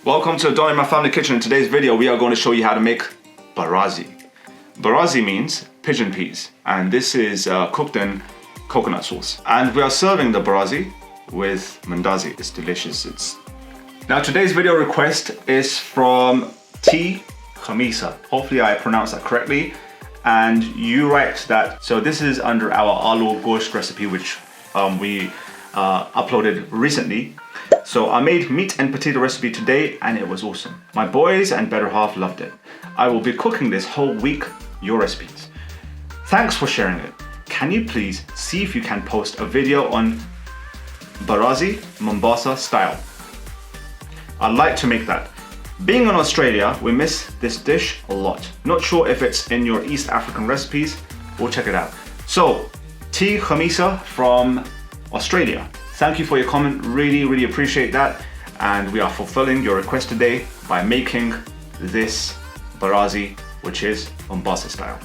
Welcome to Imran.Family kitchen. In today's video, we are going to show you how to make Barazi. Barazi means pigeon peas, and this is cooked in coconut sauce. And we are serving the Barazi with Mandaazi. It's delicious. Now today's video request is from T. Khamisa. Hopefully I pronounced that correctly. And you write that, so this is under our aloo gosht recipe, which we uploaded recently. So I made meat and potato recipe today and it was awesome. My boys and better half loved it. I will be cooking this whole week your recipes. Thanks for sharing it. Can you please see if you can post a video on Barazi Mombasa style? I'd like to make that. Being in Australia, we miss this dish a lot. Not sure if it's in your East African recipes. We'll check it out. So, T. Khamisa from Australia. Thank you for your comment, really appreciate that. And we are fulfilling your request today by making this Barazi, which is Mombasa style.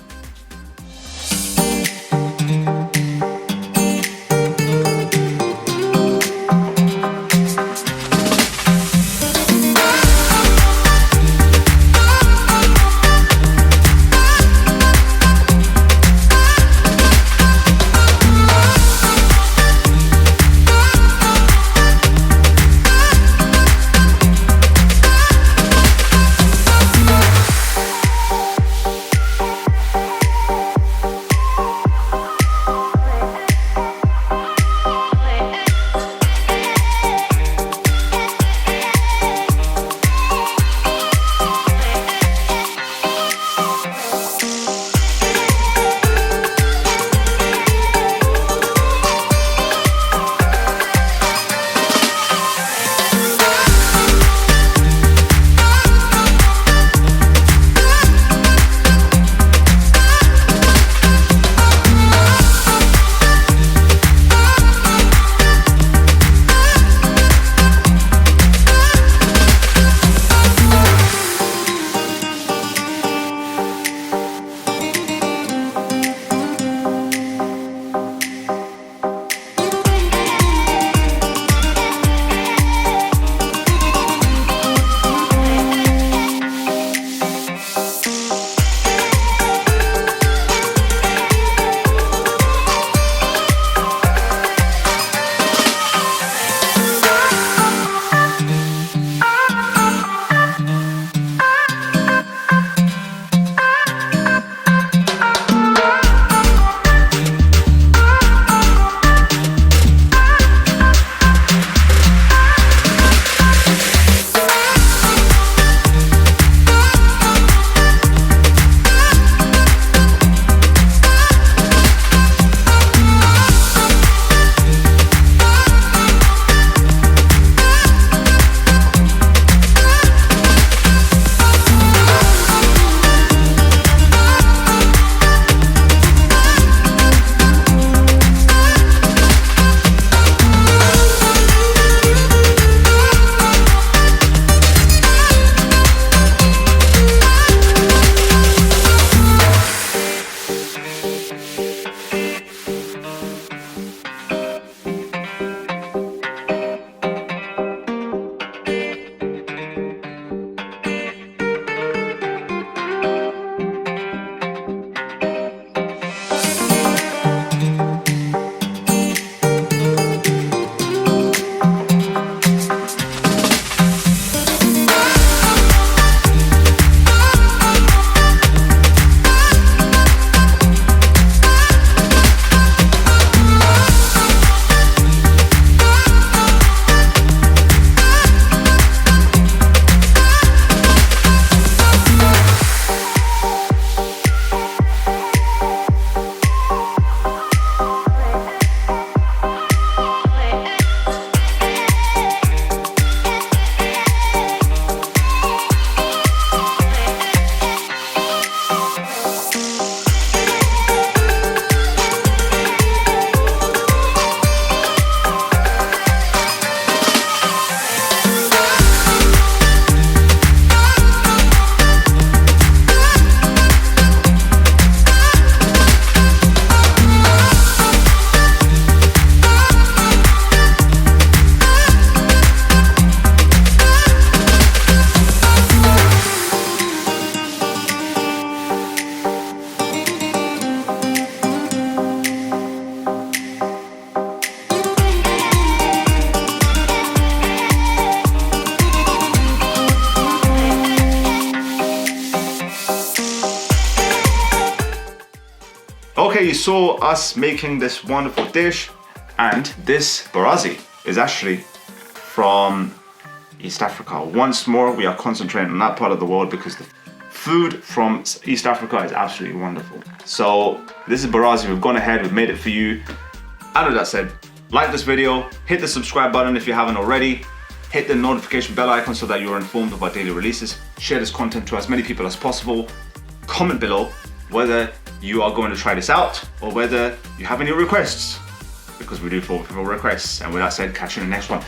Okay, you saw us making this wonderful dish, and this Barazi is actually from East Africa. Once more, we are concentrating on that part of the world because the food from East Africa is absolutely wonderful. So this is Barazi. We've gone ahead, we've made it for you. And with that said, like this video, hit the subscribe button if you haven't already, hit the notification bell icon so that you're informed of our daily releases, share this content to as many people as possible, comment below whether you are going to try this out or whether you have any requests, because we do for people requests. And with that said, catch you in the next one.